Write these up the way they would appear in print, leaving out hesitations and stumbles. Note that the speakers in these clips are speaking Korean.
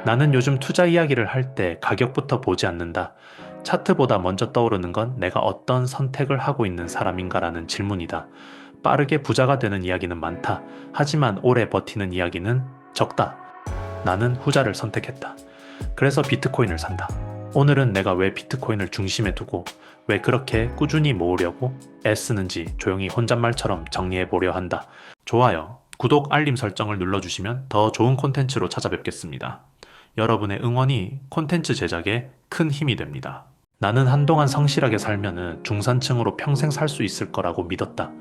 나는 요즘 투자 이야기를 할 때 가격부터 보지 않는다. 차트보다 먼저 떠오르는 건 내가 어떤 선택을 하고 있는 사람인가라는 질문이다. 빠르게 부자가 되는 이야기는 많다. 하지만 오래 버티는 이야기는 적다. 나는 후자를 선택했다. 그래서 비트코인을 산다. 오늘은 내가 왜 비트코인을 중심에 두고 왜 그렇게 꾸준히 모으려고 애쓰는지 조용히 혼잣말처럼 정리해 보려 한다. 좋아요, 구독, 알림 설정을 눌러주시면 더 좋은 콘텐츠로 찾아뵙겠습니다. 여러분의 응원이 콘텐츠 제작에 큰 힘이 됩니다. 나는 한동안 성실하게 살면은 중산층으로 평생 살 수 있을 거라고 믿었다.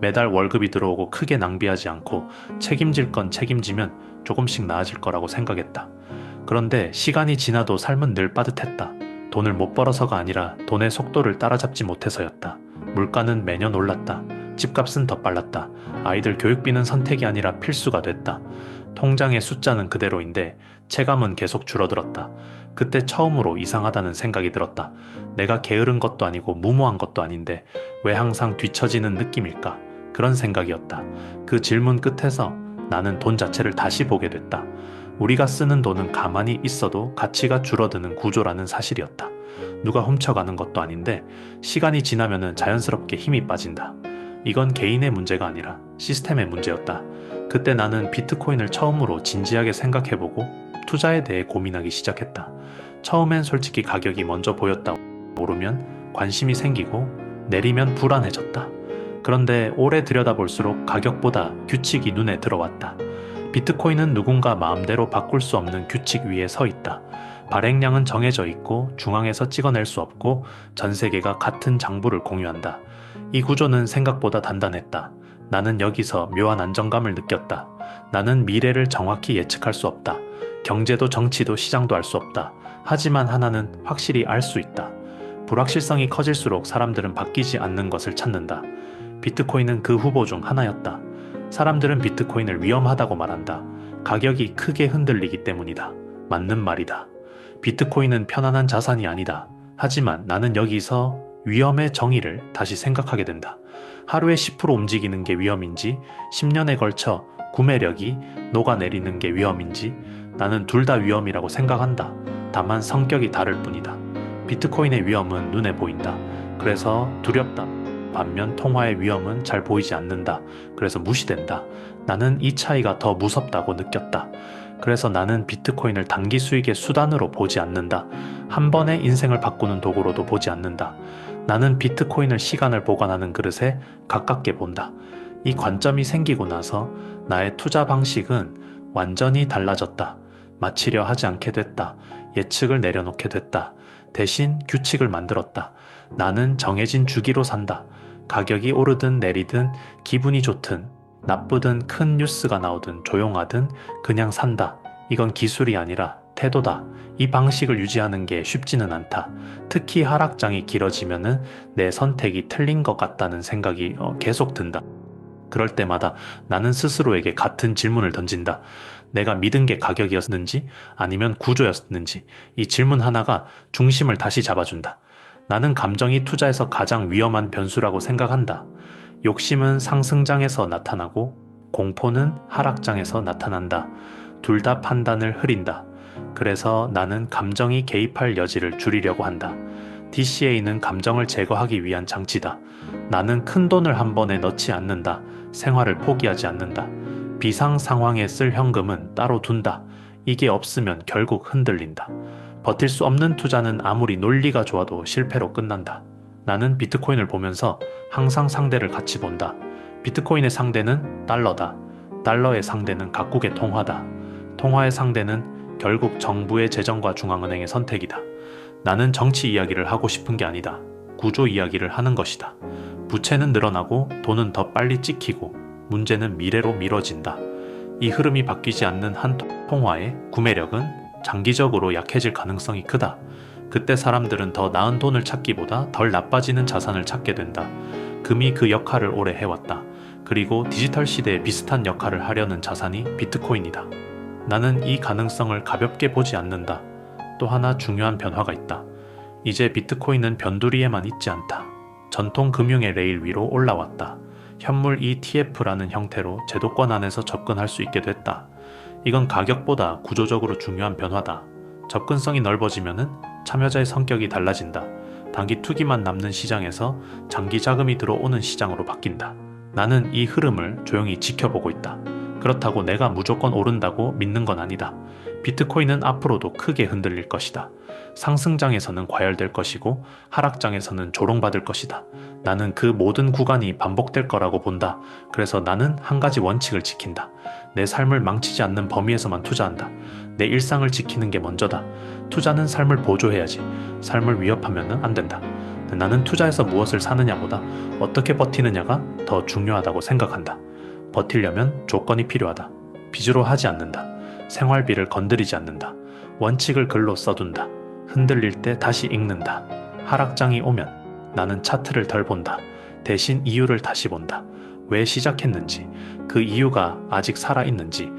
매달 월급이 들어오고 크게 낭비하지 않고 책임질 건 책임지면 조금씩 나아질 거라고 생각했다. 그런데 시간이 지나도 삶은 늘 빠듯했다. 돈을 못 벌어서가 아니라 돈의 속도를 따라잡지 못해서였다. 물가는 매년 올랐다. 집값은 더 빨랐다. 아이들 교육비는 선택이 아니라 필수가 됐다. 통장의 숫자는 그대로인데 체감은 계속 줄어들었다. 그때 처음으로 이상하다는 생각이 들었다. 내가 게으른 것도 아니고 무모한 것도 아닌데 왜 항상 뒤처지는 느낌일까? 그런 생각이었다. 그 질문 끝에서 나는 돈 자체를 다시 보게 됐다. 우리가 쓰는 돈은 가만히 있어도 가치가 줄어드는 구조라는 사실이었다. 누가 훔쳐가는 것도 아닌데 시간이 지나면은 자연스럽게 힘이 빠진다. 이건 개인의 문제가 아니라 시스템의 문제였다. 그때 나는 비트코인을 처음으로 진지하게 생각해보고 투자에 대해 고민하기 시작했다. 처음엔 솔직히 가격이 먼저 보였다. 오르면 관심이 생기고 내리면 불안해졌다. 그런데 오래 들여다볼수록 가격보다 규칙이 눈에 들어왔다. 비트코인은 누군가 마음대로 바꿀 수 없는 규칙 위에 서 있다. 발행량은 정해져 있고 중앙에서 찍어낼 수 없고 전 세계가 같은 장부를 공유한다. 이 구조는 생각보다 단단했다. 나는 여기서 묘한 안정감을 느꼈다. 나는 미래를 정확히 예측할 수 없다. 경제도 정치도 시장도 알 수 없다. 하지만 하나는 확실히 알 수 있다. 불확실성이 커질수록 사람들은 바뀌지 않는 것을 찾는다. 비트코인은 그 후보 중 하나였다. 사람들은 비트코인을 위험하다고 말한다. 가격이 크게 흔들리기 때문이다. 맞는 말이다. 비트코인은 편안한 자산이 아니다. 하지만 나는 여기서 위험의 정의를 다시 생각하게 된다. 하루에 10% 움직이는 게 위험인지 10년에 걸쳐 구매력이 녹아내리는 게 위험인지 나는 둘 다 위험이라고 생각한다. 다만 성격이 다를 뿐이다. 비트코인의 위험은 눈에 보인다. 그래서 두렵다. 반면 통화의 위험은 잘 보이지 않는다. 그래서 무시된다. 나는 이 차이가 더 무섭다고 느꼈다. 그래서 나는 비트코인을 단기 수익의 수단으로 보지 않는다. 한 번에 인생을 바꾸는 도구로도 보지 않는다. 나는 비트코인을 시간을 보관하는 그릇에 가깝게 본다. 이 관점이 생기고 나서 나의 투자 방식은 완전히 달라졌다. 맞추려 하지 않게 됐다. 예측을 내려놓게 됐다. 대신 규칙을 만들었다. 나는 정해진 주기로 산다. 가격이 오르든 내리든 기분이 좋든 나쁘든 큰 뉴스가 나오든 조용하든 그냥 산다. 이건 기술이 아니라 태도다. 이 방식을 유지하는 게 쉽지는 않다. 특히 하락장이 길어지면은 내 선택이 틀린 것 같다는 생각이 계속 든다. 그럴 때마다 나는 스스로에게 같은 질문을 던진다. 내가 믿은 게 가격이었는지 아니면 구조였는지 이 질문 하나가 중심을 다시 잡아준다. 나는 감정이 투자에서 가장 위험한 변수라고 생각한다. 욕심은 상승장에서 나타나고 공포는 하락장에서 나타난다. 둘 다 판단을 흐린다. 그래서 나는 감정이 개입할 여지를 줄이려고 한다. DCA는 감정을 제거하기 위한 장치다. 나는 큰 돈을 한 번에 넣지 않는다. 생활을 포기하지 않는다. 비상 상황에 쓸 현금은 따로 둔다. 이게 없으면 결국 흔들린다. 버틸 수 없는 투자는 아무리 논리가 좋아도 실패로 끝난다. 나는 비트코인을 보면서 항상 상대를 같이 본다. 비트코인의 상대는 달러다. 달러의 상대는 각국의 통화다. 통화의 상대는 결국 정부의 재정과 중앙은행의 선택이다. 나는 정치 이야기를 하고 싶은 게 아니다. 구조 이야기를 하는 것이다. 부채는 늘어나고 돈은 더 빨리 찍히고 문제는 미래로 미뤄진다. 이 흐름이 바뀌지 않는 한 통화의 구매력은 장기적으로 약해질 가능성이 크다. 그때 사람들은 더 나은 돈을 찾기보다 덜 나빠지는 자산을 찾게 된다. 금이 그 역할을 오래 해왔다. 그리고 디지털 시대에 비슷한 역할을 하려는 자산이 비트코인이다. 나는 이 가능성을 가볍게 보지 않는다. 또 하나 중요한 변화가 있다. 이제 비트코인은 변두리에만 있지 않다. 전통 금융의 레일 위로 올라왔다. 현물 ETF라는 형태로 제도권 안에서 접근할 수 있게 됐다. 이건 가격보다 구조적으로 중요한 변화다. 접근성이 넓어지면은 참여자의 성격이 달라진다. 단기 투기만 남는 시장에서 장기 자금이 들어오는 시장으로 바뀐다. 나는 이 흐름을 조용히 지켜보고 있다. 그렇다고 내가 무조건 오른다고 믿는 건 아니다. 비트코인은 앞으로도 크게 흔들릴 것이다. 상승장에서는 과열될 것이고 하락장에서는 조롱받을 것이다. 나는 그 모든 구간이 반복될 거라고 본다. 그래서 나는 한 가지 원칙을 지킨다. 내 삶을 망치지 않는 범위에서만 투자한다. 내 일상을 지키는 게 먼저다. 투자는 삶을 보조해야지. 삶을 위협하면 안 된다. 나는 투자에서 무엇을 사느냐보다 어떻게 버티느냐가 더 중요하다고 생각한다. 버티려면 조건이 필요하다. 빚으로 하지 않는다. 생활비를 건드리지 않는다. 원칙을 글로 써둔다. 흔들릴 때 다시 읽는다. 하락장이 오면 나는 차트를 덜 본다. 대신 이유를 다시 본다. 왜 시작했는지, 그 이유가 아직 살아있는지.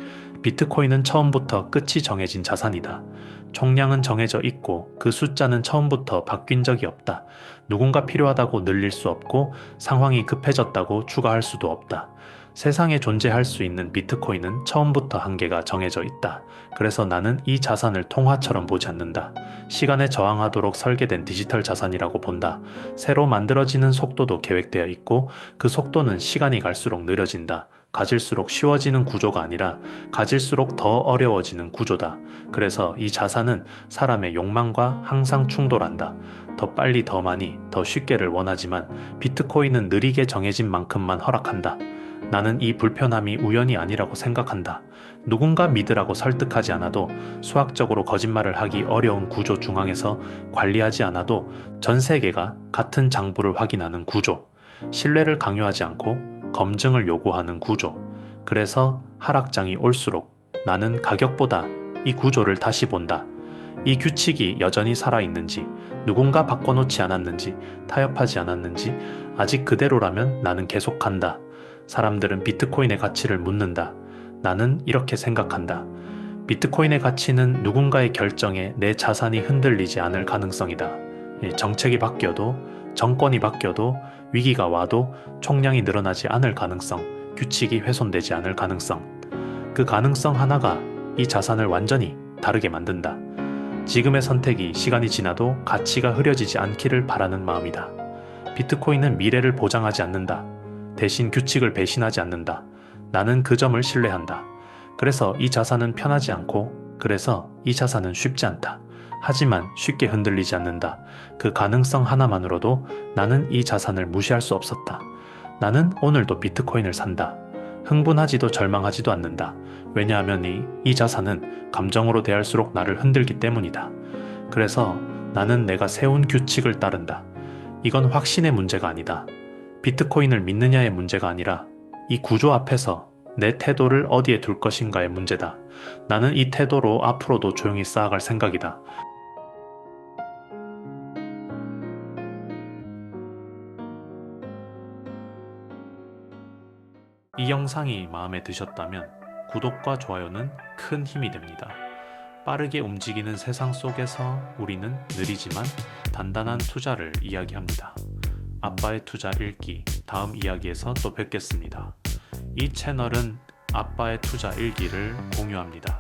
비트코인은 처음부터 끝이 정해진 자산이다. 총량은 정해져 있고 그 숫자는 처음부터 바뀐 적이 없다. 누군가 필요하다고 늘릴 수 없고 상황이 급해졌다고 추가할 수도 없다. 세상에 존재할 수 있는 비트코인은 처음부터 한계가 정해져 있다. 그래서 나는 이 자산을 통화처럼 보지 않는다. 시간에 저항하도록 설계된 디지털 자산이라고 본다. 새로 만들어지는 속도도 계획되어 있고 그 속도는 시간이 갈수록 느려진다. 가질수록 쉬워지는 구조가 아니라 가질수록 더 어려워지는 구조다. 그래서 이 자산은 사람의 욕망과 항상 충돌한다. 더 빨리 더 많이 더 쉽게를 원하지만 비트코인은 느리게 정해진 만큼만 허락한다. 나는 이 불편함이 우연이 아니라고 생각한다. 누군가 믿으라고 설득하지 않아도 수학적으로 거짓말을 하기 어려운 구조 중앙에서 관리하지 않아도 전 세계가 같은 장부를 확인하는 구조. 신뢰를 강요하지 않고 검증을 요구하는 구조. 그래서 하락장이 올수록 나는 가격보다 이 구조를 다시 본다. 이 규칙이 여전히 살아있는지, 누군가 바꿔놓지 않았는지, 타협하지 않았는지, 아직 그대로라면 나는 계속 간다. 사람들은 비트코인의 가치를 묻는다. 나는 이렇게 생각한다. 비트코인의 가치는 누군가의 결정에 내 자산이 흔들리지 않을 가능성이다. 정책이 바뀌어도, 정권이 바뀌어도, 위기가 와도 총량이 늘어나지 않을 가능성, 규칙이 훼손되지 않을 가능성. 그 가능성 하나가 이 자산을 완전히 다르게 만든다. 지금의 선택이 시간이 지나도 가치가 흐려지지 않기를 바라는 마음이다. 비트코인은 미래를 보장하지 않는다. 대신 규칙을 배신하지 않는다. 나는 그 점을 신뢰한다. 그래서 이 자산은 편하지 않고, 그래서 이 자산은 쉽지 않다. 하지만 쉽게 흔들리지 않는다. 그 가능성 하나만으로도 나는 이 자산을 무시할 수 없었다. 나는 오늘도 비트코인을 산다. 흥분하지도 절망하지도 않는다. 왜냐하면 이 자산은 감정으로 대할수록 나를 흔들기 때문이다. 그래서 나는 내가 세운 규칙을 따른다. 이건 확신의 문제가 아니다. 비트코인을 믿느냐의 문제가 아니라 이 구조 앞에서 내 태도를 어디에 둘 것인가의 문제다. 나는 이 태도로 앞으로도 조용히 쌓아갈 생각이다. 이 영상이 마음에 드셨다면 구독과 좋아요는 큰 힘이 됩니다. 빠르게 움직이는 세상 속에서 우리는 느리지만 단단한 투자를 이야기합니다. 아빠의 투자 읽기 다음 이야기에서 또 뵙겠습니다. 이 채널은 아빠의 투자 일기를 공유합니다.